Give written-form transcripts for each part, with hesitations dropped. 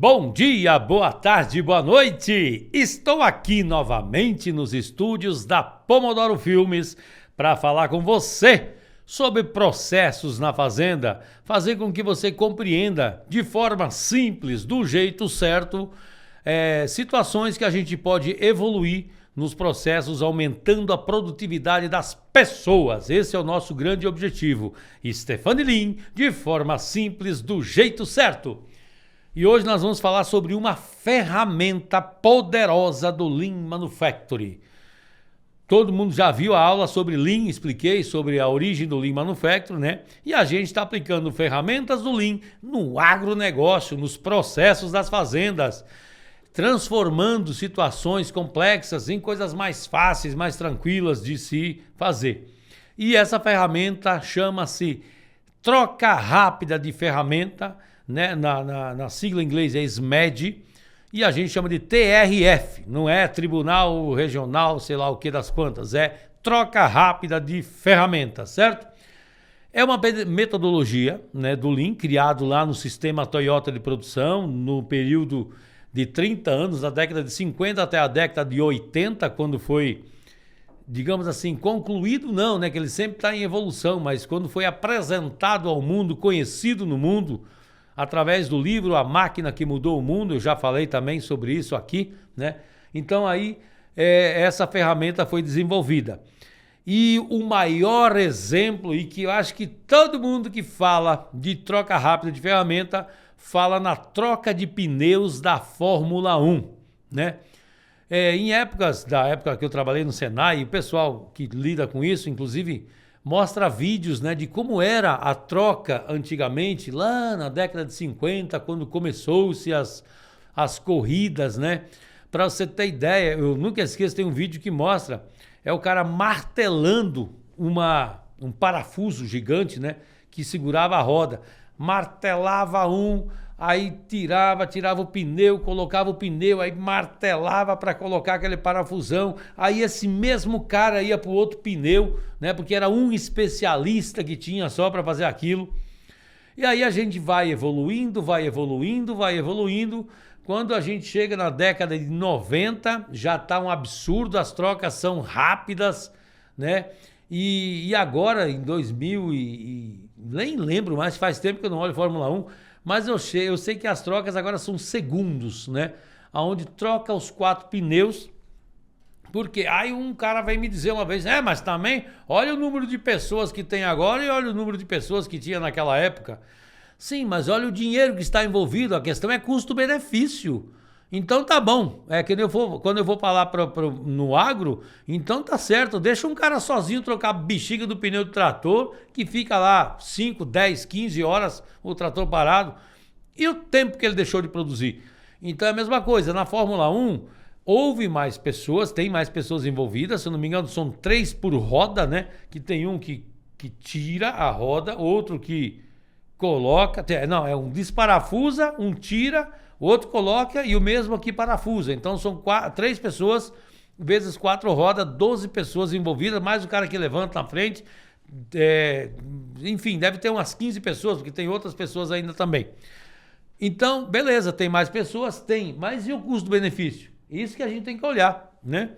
Bom dia, boa tarde, boa noite! Estou aqui novamente nos estúdios da Pomodoro Filmes para falar com você sobre processos na fazenda, fazer com que você compreenda de forma simples, do jeito certo, situações que a gente pode evoluir nos processos, aumentando a produtividade das pessoas. Esse é o nosso grande objetivo. Stefani Lean, de forma simples, do jeito certo. E hoje nós vamos falar sobre uma ferramenta poderosa do Lean Manufacturing. Todo mundo já viu a aula sobre Lean, expliquei sobre a origem do Lean Manufacturing, né? E a gente está aplicando ferramentas do Lean no agronegócio, nos processos das fazendas, transformando situações complexas em coisas mais fáceis, mais tranquilas de se fazer. E essa ferramenta chama-se troca rápida de ferramenta, né? Na sigla em inglês é SMED, e a gente chama de TRF, não é Tribunal Regional, sei lá o que das quantas, é troca rápida de ferramentas, certo? É uma metodologia, né, do Lean, criado lá no sistema Toyota de produção, no período de 30 anos, da década de 50 até a década de 80, quando foi, digamos assim, concluído não, né, que ele sempre está em evolução, mas quando foi apresentado ao mundo, conhecido no mundo, através do livro A Máquina que Mudou o Mundo, eu já falei também sobre isso aqui, né? Então aí essa ferramenta foi desenvolvida. E o maior exemplo, e que eu acho que todo mundo que fala de troca rápida de ferramenta, fala na troca de pneus da Fórmula 1, né? Em da época que eu trabalhei no Senai, o pessoal que lida com isso, inclusive, mostra vídeos, né, de como era a troca antigamente, lá na década de 50, quando começou-se as corridas, né? Para você ter ideia, eu nunca esqueço, tem um vídeo que mostra, o cara martelando um parafuso gigante, né, que segurava a roda. Martelava aí tirava o pneu, colocava o pneu, aí martelava para colocar aquele parafusão, aí esse mesmo cara ia para o outro pneu, né, porque era um especialista que tinha só para fazer aquilo. E aí a gente vai evoluindo, quando a gente chega na década de 90, já está um absurdo, as trocas são rápidas, né? E agora, em 2000 nem lembro mais, faz tempo que eu não olho Fórmula 1, mas eu sei que as trocas agora são segundos, né? Onde troca os 4 pneus, porque aí um cara vai me dizer uma vez, mas também olha o número de pessoas que tem agora e olha o número de pessoas que tinha naquela época. Sim, mas olha o dinheiro que está envolvido, a questão é custo-benefício. Então tá bom, quando eu vou falar no agro, então tá certo, deixa um cara sozinho trocar a bexiga do pneu do trator, que fica lá 5, 10, 15 horas o trator parado, e o tempo que ele deixou de produzir. Então é a mesma coisa, na Fórmula 1 houve mais pessoas, tem mais pessoas envolvidas, se eu não me engano são 3 por roda, né? Que tem um que tira a roda, outro que coloca, é um desparafusa, um tira, o outro coloca e o mesmo aqui parafusa. Então são 3 pessoas, vezes 4 rodas, 12 pessoas envolvidas, mais o cara que levanta na frente. Enfim, deve ter umas 15 pessoas, porque tem outras pessoas ainda também. Então, beleza, tem mais pessoas? Tem, mas e o custo-benefício? Isso que a gente tem que olhar, né?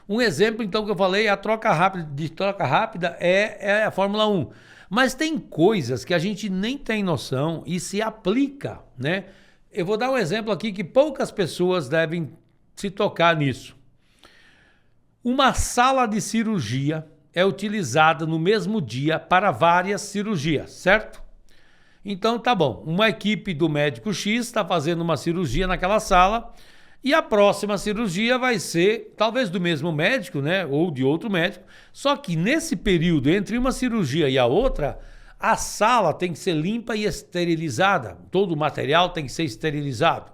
Um exemplo, então, que eu falei, a troca rápida é a Fórmula 1. Mas tem coisas que a gente nem tem noção e se aplica, né? Eu vou dar um exemplo aqui que poucas pessoas devem se tocar nisso. Uma sala de cirurgia é utilizada no mesmo dia para várias cirurgias, certo? Então tá bom, uma equipe do médico X está fazendo uma cirurgia naquela sala e a próxima cirurgia vai ser talvez do mesmo médico, né? Ou de outro médico, só que nesse período entre uma cirurgia e a outra, a sala tem que ser limpa e esterilizada. Todo o material tem que ser esterilizado.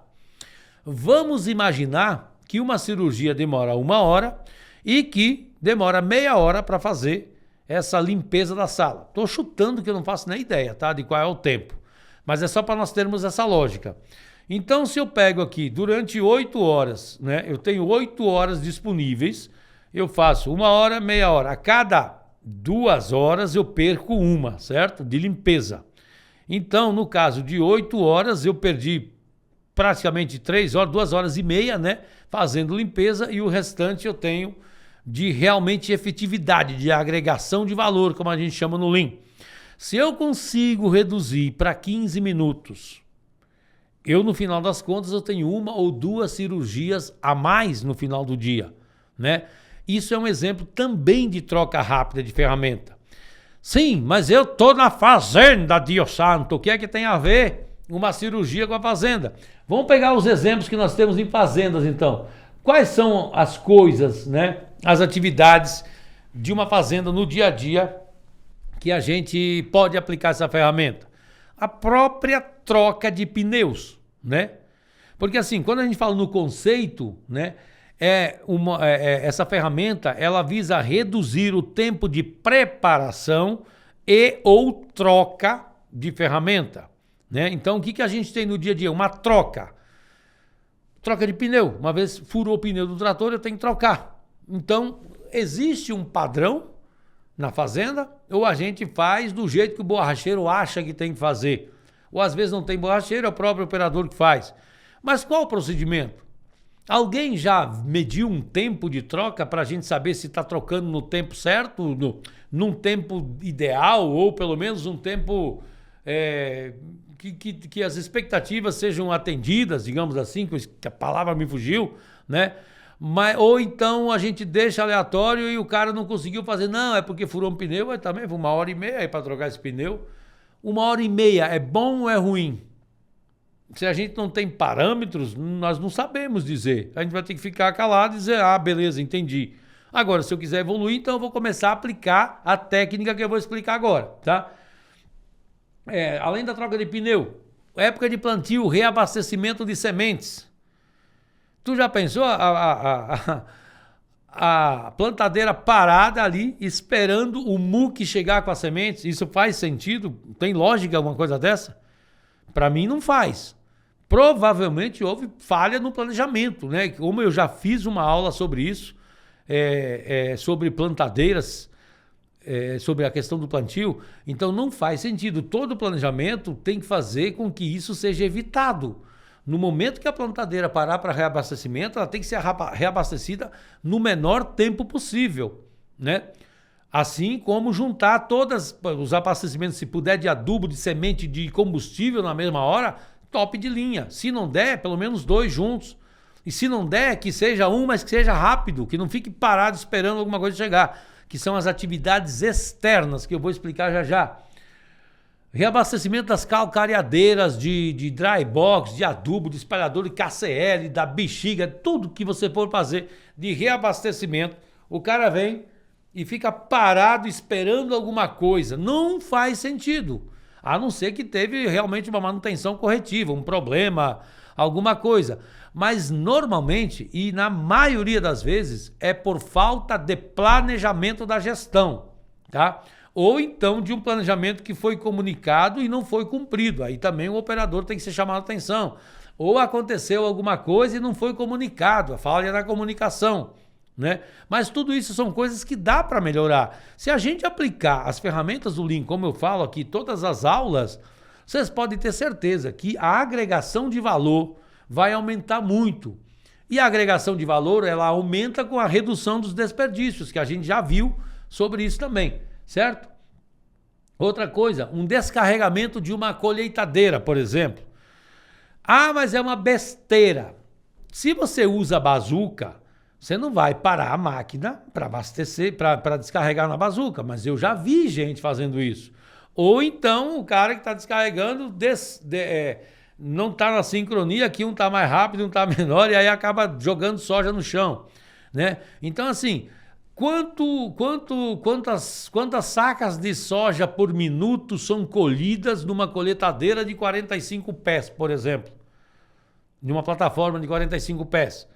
Vamos imaginar que uma cirurgia demora 1 hora e que demora meia hora para fazer essa limpeza da sala. Estou chutando que eu não faço nem ideia, tá? De qual é o tempo. Mas é só para nós termos essa lógica. Então, se eu pego aqui durante 8 horas, né? Eu tenho 8 horas disponíveis, eu faço 1 hora, meia hora. A cada 2 horas eu perco 1, certo? De limpeza. Então, no caso de 8 horas, eu perdi praticamente 3 horas, 2 horas e meia, né? Fazendo limpeza, e o restante eu tenho de realmente efetividade, de agregação de valor, como a gente chama no Lean. Se eu consigo reduzir para 15 minutos, no final das contas, eu tenho 1 ou 2 cirurgias a mais no final do dia, né? Isso é um exemplo também de troca rápida de ferramenta. Sim, mas eu tô na fazenda, Dio Santo. O que é que tem a ver uma cirurgia com a fazenda? Vamos pegar os exemplos que nós temos em fazendas, então. Quais são as coisas, né? As atividades de uma fazenda no dia a dia que a gente pode aplicar essa ferramenta? A própria troca de pneus, né? Porque assim, quando a gente fala no conceito, né? Essa ferramenta, ela visa reduzir o tempo de preparação e ou troca de ferramenta, né? Então, o que a gente tem no dia a dia? Uma troca de pneu. Uma vez furou o pneu do trator, eu tenho que trocar. Então, existe um padrão na fazenda, ou a gente faz do jeito que o borracheiro acha que tem que fazer. Ou às vezes não tem borracheiro, é o próprio operador que faz. Mas qual o procedimento? Alguém já mediu um tempo de troca para a gente saber se está trocando no tempo certo, num tempo ideal, ou pelo menos um tempo que as expectativas sejam atendidas, digamos assim, que a palavra me fugiu, né? Ou então a gente deixa aleatório e o cara não conseguiu fazer. Não, é porque furou um pneu, aí também foi 1h30 aí para trocar esse pneu. 1h30 é bom ou é ruim? Se a gente não tem parâmetros, nós não sabemos dizer. A gente vai ter que ficar calado e dizer, beleza, entendi. Agora, se eu quiser evoluir, então eu vou começar a aplicar a técnica que eu vou explicar agora, tá? Além da troca de pneu, época de plantio, reabastecimento de sementes. Tu já pensou a plantadeira parada ali, esperando o muque chegar com as sementes? Isso faz sentido? Tem lógica alguma coisa dessa? Para mim não faz. Provavelmente houve falha no planejamento, né? Como eu já fiz uma aula sobre isso, sobre plantadeiras, sobre a questão do plantio, então não faz sentido. Todo planejamento tem que fazer com que isso seja evitado. No momento que a plantadeira parar para reabastecimento, ela tem que ser reabastecida no menor tempo possível, né? Assim como juntar todos os abastecimentos, se puder, de adubo, de semente, de combustível na mesma hora, top de linha. Se não der, pelo menos 2 juntos. E se não der, que seja um, mas que seja rápido, que não fique parado esperando alguma coisa chegar, que são as atividades externas, que eu vou explicar já já. Reabastecimento das calcareadeiras, de dry box, de adubo, de espalhador, de KCL, da bexiga, tudo que você for fazer de reabastecimento, o cara vem e fica parado esperando alguma coisa. Não faz sentido. A não ser que teve realmente uma manutenção corretiva, um problema, alguma coisa. Mas normalmente, e na maioria das vezes, é por falta de planejamento da gestão, tá? Ou então de um planejamento que foi comunicado e não foi cumprido. Aí também o operador tem que ser chamado a atenção. Ou aconteceu alguma coisa e não foi comunicado, a falha da comunicação, né? Mas tudo isso são coisas que dá para melhorar. Se a gente aplicar as ferramentas do Lean, como eu falo aqui, todas as aulas, vocês podem ter certeza que a agregação de valor vai aumentar muito. E a agregação de valor, ela aumenta com a redução dos desperdícios, que a gente já viu sobre isso também, certo? Outra coisa, um descarregamento de uma colheitadeira, por exemplo. Mas é uma besteira. Se você usa bazuca, você não vai parar a máquina para abastecer, para descarregar na bazuca, mas eu já vi gente fazendo isso. Ou então o cara que está descarregando não está na sincronia, que um está mais rápido, um está menor, e aí acaba jogando soja no chão, né? Então, assim, quantas sacas de soja por minuto são colhidas numa colheitadeira de 45 pés, por exemplo? Numa plataforma de 45 pés.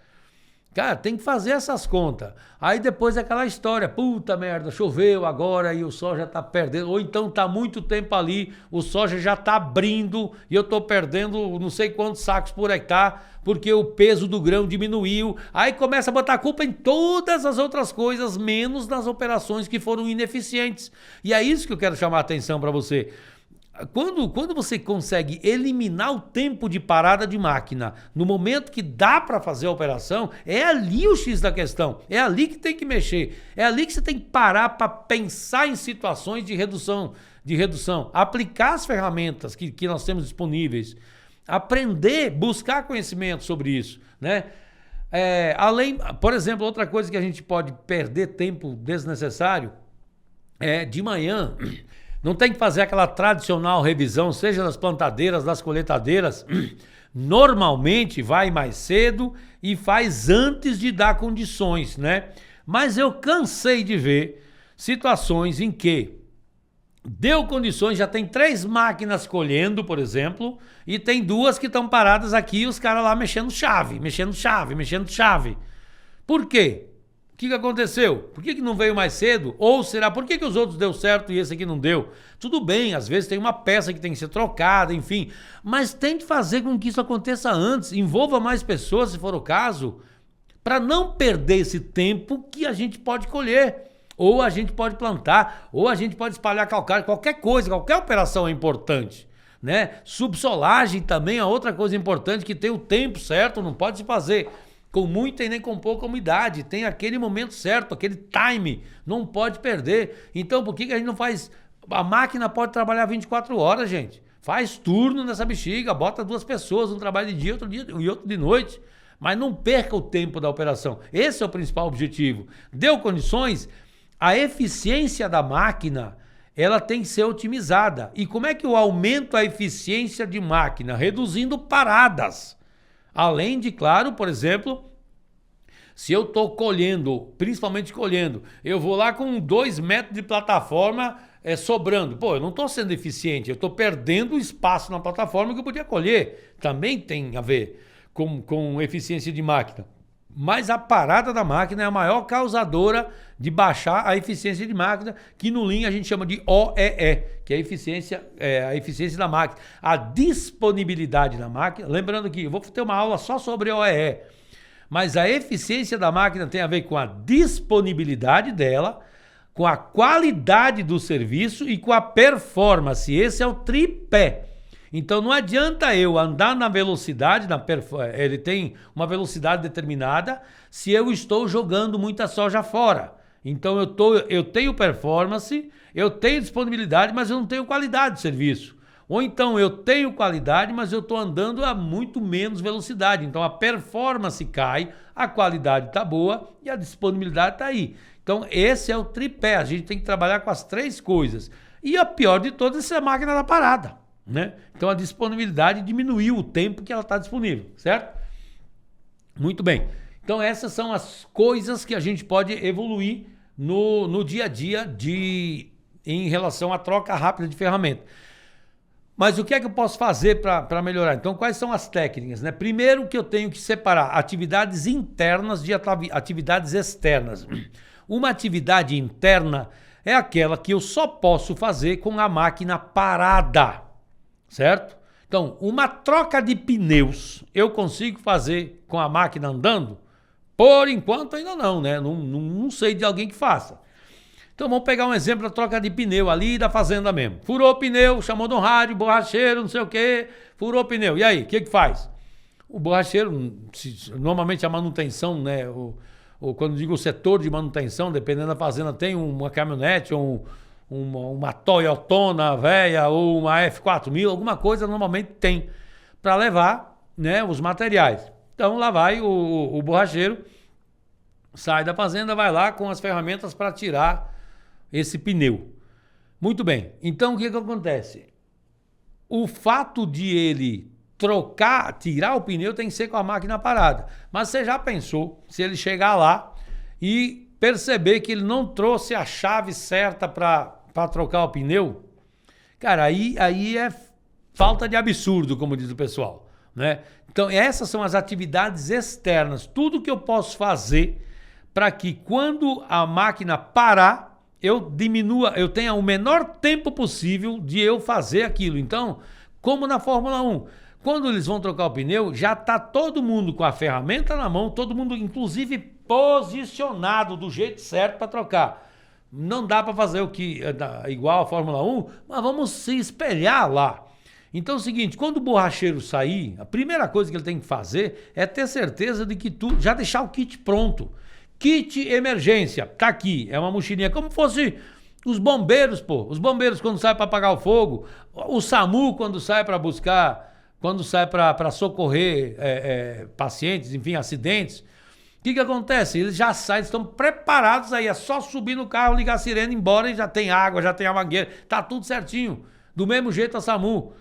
Cara, tem que fazer essas contas. Aí depois é aquela história, puta merda, choveu agora e o soja tá perdendo, ou então tá muito tempo ali, o soja já tá abrindo e eu tô perdendo não sei quantos sacos por hectare, porque o peso do grão diminuiu. Aí começa a botar a culpa em todas as outras coisas, menos nas operações que foram ineficientes. E é isso que eu quero chamar a atenção para você. Quando você consegue eliminar o tempo de parada de máquina no momento que dá para fazer a operação, é ali o X da questão. É ali que tem que mexer. É ali que você tem que parar para pensar em situações de redução. Aplicar as ferramentas que nós temos disponíveis. Aprender, buscar conhecimento sobre isso, né? Por exemplo, outra coisa que a gente pode perder tempo desnecessário é de manhã. Não tem que fazer aquela tradicional revisão, seja das plantadeiras, das colheitadeiras. Normalmente vai mais cedo e faz antes de dar condições, né? Mas eu cansei de ver situações em que deu condições, já tem 3 máquinas colhendo, por exemplo, e tem 2 que estão paradas aqui e os caras lá mexendo chave. Por quê? O que aconteceu? Por que não veio mais cedo? Ou será, por que os outros deu certo e esse aqui não deu? Tudo bem, às vezes tem uma peça que tem que ser trocada, enfim. Mas tem que fazer com que isso aconteça antes, envolva mais pessoas, se for o caso, para não perder esse tempo que a gente pode colher. Ou a gente pode plantar, ou a gente pode espalhar calcário, qualquer coisa, qualquer operação é importante, né? Subsolagem também é outra coisa importante que tem o tempo certo, não pode se fazer com muita e nem com pouca umidade, tem aquele momento certo, aquele time, não pode perder. Então por que a gente não faz? A máquina pode trabalhar 24 horas, gente. Faz turno nessa bexiga, bota 2 pessoas, um trabalho de dia e outro de noite, mas não perca o tempo da operação. Esse é o principal objetivo. Deu condições? A eficiência da máquina, ela tem que ser otimizada. E como é que eu aumento a eficiência de máquina? Reduzindo paradas. Além de, claro, por exemplo, se eu estou colhendo, principalmente colhendo, eu vou lá com 2 metros de plataforma sobrando. Pô, eu não estou sendo eficiente, eu estou perdendo espaço na plataforma que eu podia colher. Também tem a ver com eficiência de máquina. Mas a parada da máquina é a maior causadora de baixar a eficiência de máquina, que no Lean a gente chama de OEE, que é a eficiência da máquina. A disponibilidade da máquina, lembrando que eu vou ter uma aula só sobre OEE, mas a eficiência da máquina tem a ver com a disponibilidade dela, com a qualidade do serviço e com a performance. Esse é o tripé. Então não adianta eu andar na velocidade, ele tem uma velocidade determinada, se eu estou jogando muita soja fora. Então eu tenho performance, eu tenho disponibilidade, mas eu não tenho qualidade de serviço. Ou então eu tenho qualidade, mas eu estou andando a muito menos velocidade. Então a performance cai, a qualidade está boa e a disponibilidade está aí. Então esse é o tripé, a gente tem que trabalhar com as 3 coisas. E a pior de todas é a máquina da parada, né? Então a disponibilidade diminuiu o tempo que ela está disponível, certo? Muito bem. Então essas são as coisas que a gente pode evoluir no dia a dia em relação à troca rápida de ferramenta. Mas o que é que eu posso fazer para melhorar? Então quais são as técnicas, né? Primeiro que eu tenho que separar atividades internas de atividades externas. Uma atividade interna é aquela que eu só posso fazer com a máquina parada. Certo? Então, uma troca de pneus eu consigo fazer com a máquina andando? Por enquanto ainda não, né? Não sei de alguém que faça. Então vamos pegar um exemplo da troca de pneu ali da fazenda mesmo. Furou o pneu, chamou no rádio, borracheiro, não sei o quê, furou o pneu. E aí, o que faz? O borracheiro, normalmente a manutenção, né? Quando digo o setor de manutenção, dependendo da fazenda, tem uma caminhonete ou uma Toyotona velha ou uma F4000, alguma coisa normalmente tem para levar, né, os materiais. Então lá vai o borracheiro, sai da fazenda, vai lá com as ferramentas para tirar esse pneu. Muito bem, então o que acontece? O fato de ele tirar o pneu tem que ser com a máquina parada. Mas você já pensou se ele chegar lá e perceber que ele não trouxe a chave certa para trocar o pneu? Cara, aí é falta de absurdo, como diz o pessoal, né? Então essas são as atividades externas, tudo que eu posso fazer para que quando a máquina parar, eu tenha o menor tempo possível de eu fazer aquilo. Então, como na Fórmula 1, quando eles vão trocar o pneu, já está todo mundo com a ferramenta na mão, todo mundo inclusive posicionado do jeito certo para trocar. Não dá para fazer o que igual a Fórmula 1, mas vamos se espelhar lá. Então é o seguinte, quando o borracheiro sair, a primeira coisa que ele tem que fazer é ter certeza de que já deixar o kit pronto. Kit emergência, tá aqui, é uma mochilinha, como fosse os bombeiros, pô. Os bombeiros quando saem para apagar o fogo, o SAMU quando sai para buscar, quando sai para socorrer pacientes, enfim, acidentes. O que acontece? Eles já saem, estão preparados aí, é só subir no carro, ligar a sirene, ir embora e já tem água, já tem a mangueira, tá tudo certinho. Do mesmo jeito a SAMU,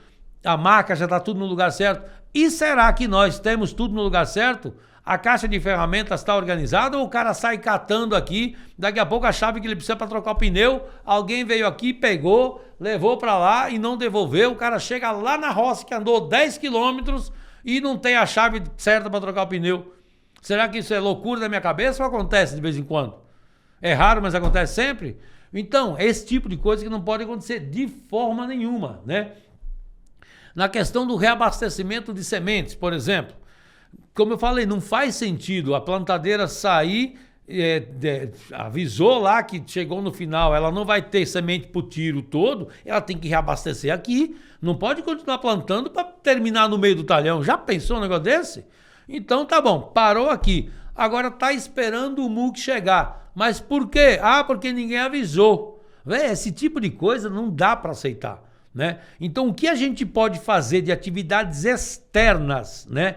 a maca já tá tudo no lugar certo. E será que nós temos tudo no lugar certo? A caixa de ferramentas está organizada ou o cara sai catando aqui, daqui a pouco a chave que ele precisa para trocar o pneu, alguém veio aqui, pegou, levou para lá e não devolveu, o cara chega lá na roça que andou 10 quilômetros e não tem a chave certa para trocar o pneu. Será que isso é loucura da minha cabeça ou acontece de vez em quando? É raro, mas acontece sempre? Então, é esse tipo de coisa que não pode acontecer de forma nenhuma, né? Na questão do reabastecimento de sementes, por exemplo, como eu falei, não faz sentido a plantadeira sair, avisou lá que chegou no final, ela não vai ter semente para o tiro todo, ela tem que reabastecer aqui, não pode continuar plantando para terminar no meio do talhão. Já pensou um negócio desse? Então tá bom, parou aqui. Agora tá esperando o MUC chegar. Mas por quê? Ah, porque ninguém avisou. Véi, esse tipo de coisa não dá para aceitar, né? Então o que a gente pode fazer de atividades externas, né?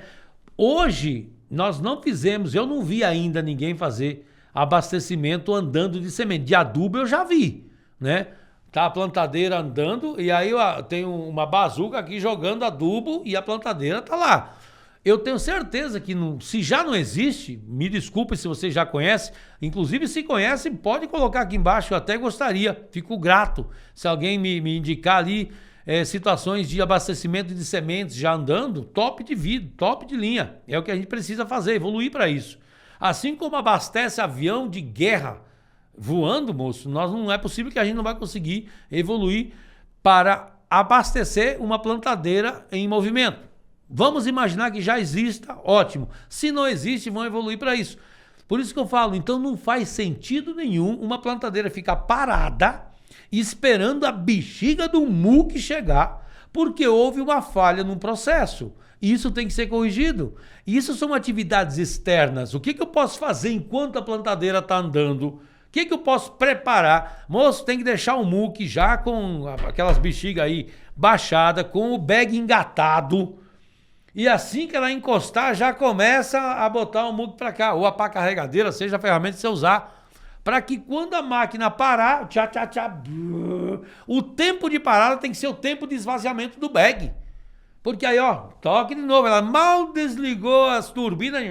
Hoje nós não fizemos, eu não vi ainda ninguém fazer abastecimento andando de semente. De adubo eu já vi, né? Tá a plantadeira andando e aí tem uma bazuca aqui jogando adubo e a plantadeira tá lá. Eu tenho certeza que se já não existe, me desculpe se você já conhece, inclusive se conhece, pode colocar aqui embaixo, eu até gostaria, fico grato se alguém me indicar ali situações de abastecimento de sementes já andando, top de vida, top de linha, é o que a gente precisa fazer, evoluir para isso. Assim como abastece avião de guerra voando, moço, não é possível que a gente não vai conseguir evoluir para abastecer uma plantadeira em movimento. Vamos imaginar que já exista, ótimo. Se não existe, vão evoluir para isso. Por isso que eu falo, então não faz sentido nenhum uma plantadeira ficar parada esperando a bexiga do MUC chegar, porque houve uma falha no processo. Isso tem que ser corrigido. Isso são atividades externas. O que eu posso fazer enquanto a plantadeira está andando? O que eu posso preparar? Moço, tem que deixar o MUC já com aquelas bexigas aí baixadas, com o bag engatado. E assim que ela encostar, já começa a botar o MUC para cá, ou a pá carregadeira, seja a ferramenta que você usar, para que quando a máquina parar, o tempo de parada tem que ser o tempo de esvaziamento do bag. Porque aí, ó, toque de novo, ela mal desligou as turbinas,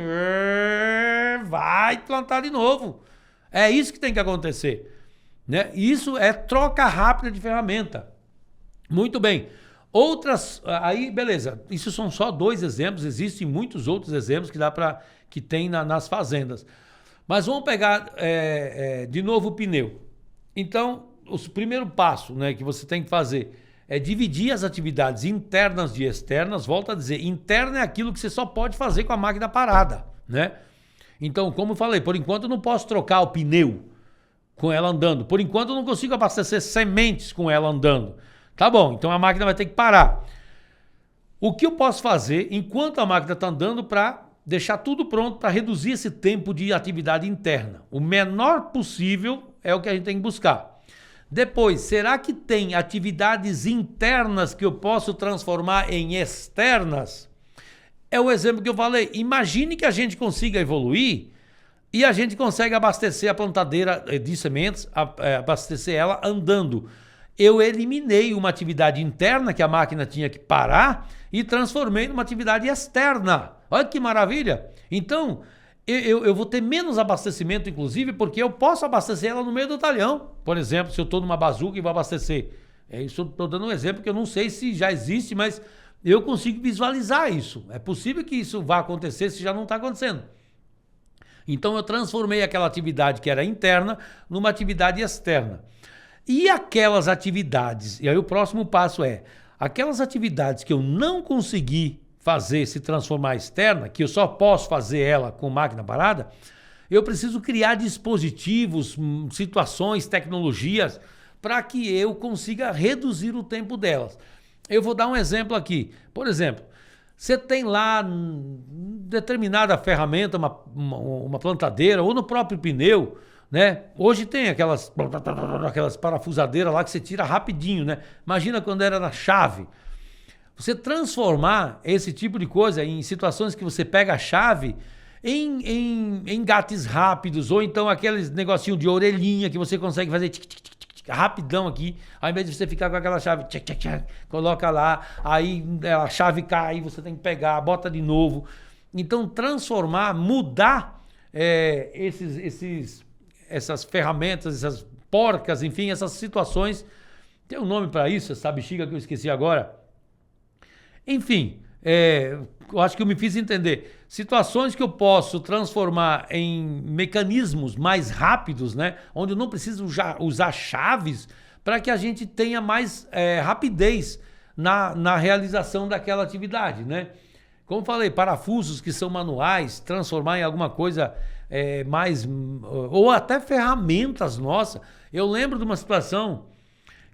vai plantar de novo. É isso que tem que acontecer, né? Isso é troca rápida de ferramenta. Muito bem. Outras, aí beleza, isso são só 2 exemplos, existem muitos outros exemplos que tem nas fazendas. Mas vamos pegar de novo o pneu. Então, o primeiro passo, né, que você tem que fazer é dividir as atividades internas de externas. Volto a dizer, interna é aquilo que você só pode fazer com a máquina parada, né? Então, como eu falei, por enquanto eu não posso trocar o pneu com ela andando. Por enquanto eu não consigo abastecer sementes com ela andando. Tá bom, então a máquina vai ter que parar. O que eu posso fazer enquanto a máquina está andando para deixar tudo pronto para reduzir esse tempo de atividade interna? O menor possível é o que a gente tem que buscar. Depois, será que tem atividades internas que eu posso transformar em externas? É o exemplo que eu falei. Imagine que a gente consiga evoluir e a gente consegue abastecer a plantadeira de sementes, abastecer ela andando. Eu eliminei uma atividade interna que a máquina tinha que parar e transformei numa atividade externa. Olha que maravilha! Então, eu vou ter menos abastecimento, inclusive, porque eu posso abastecer ela no meio do talhão. Por exemplo, se eu estou numa bazuca e vou abastecer. Isso eu estou dando um exemplo que eu não sei se já existe, mas eu consigo visualizar isso. É possível que isso vá acontecer se já não está acontecendo. Então, eu transformei aquela atividade que era interna numa atividade externa. E aquelas atividades, e aí o próximo passo é, aquelas atividades que eu não consegui fazer se transformar externa, que eu só posso fazer ela com máquina parada, Eu preciso criar dispositivos, situações, tecnologias para que eu consiga reduzir o tempo delas. Eu vou dar um exemplo aqui. Por exemplo, você tem lá determinada ferramenta, uma plantadeira ou no próprio pneu, né? Hoje tem aquelas parafusadeiras lá que você tira rapidinho, né? Imagina quando era na chave. Você transformar esse tipo de coisa em situações que você pega a chave em engates rápidos, ou então aqueles negocinho de orelhinha que você consegue fazer rapidão aqui, ao invés de você ficar com aquela chave, coloca lá, aí a chave cai, você tem que pegar, bota de novo. Então transformar, mudar essas ferramentas, essas porcas, enfim, essas situações, tem um nome para isso, essa bexiga que eu esqueci agora. Enfim, eu acho que eu me fiz entender. Situações que eu posso transformar em mecanismos mais rápidos, né? Onde eu não preciso usar chaves para que a gente tenha mais rapidez na realização daquela atividade, né? Como falei, parafusos que são manuais, transformar em alguma coisa mais... Ou até ferramentas nossas. Eu lembro de uma situação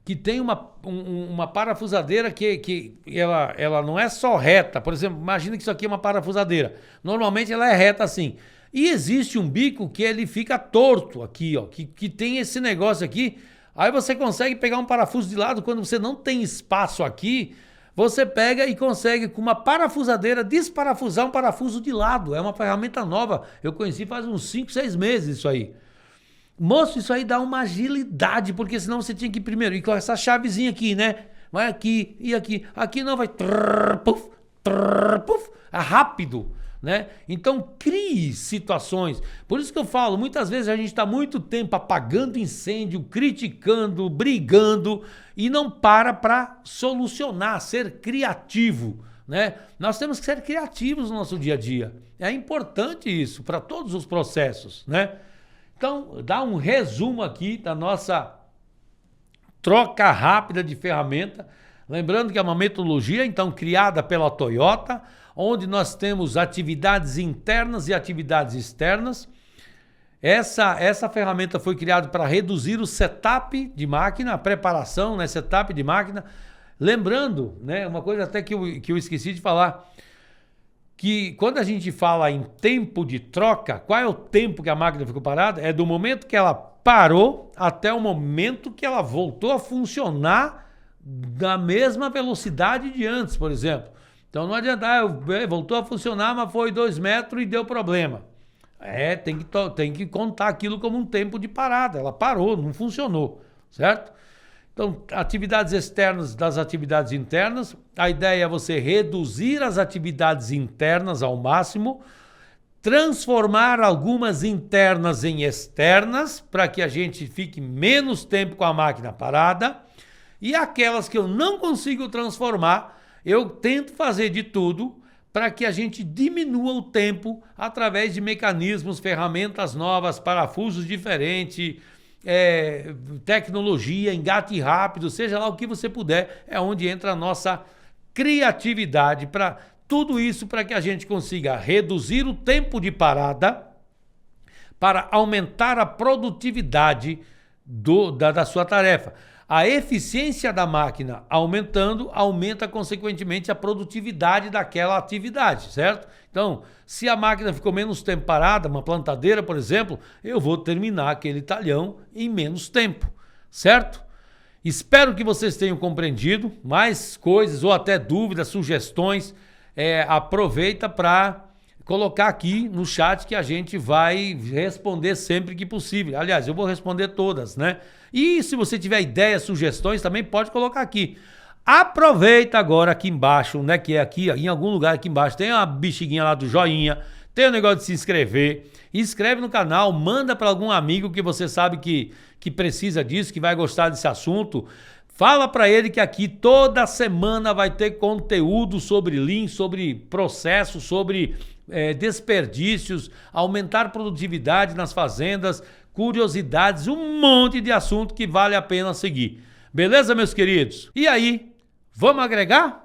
que tem uma parafusadeira que ela não é só reta. Por exemplo, imagina que isso aqui é uma parafusadeira. Normalmente ela é reta assim. E existe um bico que ele fica torto aqui, ó, que tem esse negócio aqui. Aí você consegue pegar um parafuso de lado. Quando você não tem espaço aqui, você pega e consegue, com uma parafusadeira, desparafusar um parafuso de lado. É uma ferramenta nova. Eu conheci faz uns 5, 6 meses isso aí. Moço, isso aí dá uma agilidade, porque senão você tinha que ir primeiro ir com essa chavezinha aqui, né? Vai aqui e aqui. Aqui não, vai... Puf, puf, é rápido, né? Então, crie situações. Por isso que eu falo, muitas vezes a gente está muito tempo apagando incêndio, criticando, brigando e não para solucionar, ser criativo, né? Nós temos que ser criativos no nosso dia a dia. É importante isso para todos os processos, né? Então, dá um resumo aqui da nossa troca rápida de ferramenta. Lembrando que é uma metodologia, então, criada pela Toyota, onde nós temos atividades internas e atividades externas. Essa ferramenta foi criada para reduzir o setup de máquina, a preparação, né, setup de máquina. Lembrando, né, uma coisa até que eu esqueci de falar, que quando a gente fala em tempo de troca, qual é o tempo que a máquina ficou parada? É do momento que ela parou até o momento que ela voltou a funcionar da mesma velocidade de antes, por exemplo. Então não adianta, voltou a funcionar, mas foi 2 metros e deu problema. Tem que contar aquilo como um tempo de parada. Ela parou, não funcionou, certo? Então, atividades externas das atividades internas. A ideia é você reduzir as atividades internas ao máximo, transformar algumas internas em externas, para que a gente fique menos tempo com a máquina parada. E aquelas que eu não consigo transformar, eu tento fazer de tudo para que a gente diminua o tempo através de mecanismos, ferramentas novas, parafusos diferentes, tecnologia, engate rápido, seja lá o que você puder, é onde entra a nossa criatividade para tudo isso, para que a gente consiga reduzir o tempo de parada para aumentar a produtividade da sua tarefa. A eficiência da máquina aumentando, aumenta consequentemente a produtividade daquela atividade, certo? Então, se a máquina ficou menos tempo parada, uma plantadeira, por exemplo, eu vou terminar aquele talhão em menos tempo, certo? Espero que vocês tenham compreendido. Mais coisas ou até dúvidas, sugestões, aproveita para colocar aqui no chat que a gente vai responder sempre que possível. Aliás, eu vou responder todas, né? E se você tiver ideias, sugestões, também pode colocar aqui. Aproveita agora aqui embaixo, né? Que é aqui, em algum lugar aqui embaixo, tem uma bexiguinha lá do joinha, tem o negócio de se inscrever. Inscreve no canal, manda para algum amigo que você sabe que precisa disso, que vai gostar desse assunto. Fala para ele que aqui toda semana vai ter conteúdo sobre Lean, sobre processos, sobre desperdícios, aumentar produtividade nas fazendas, curiosidades, um monte de assunto que vale a pena seguir. Beleza, meus queridos? E aí, vamos agregar?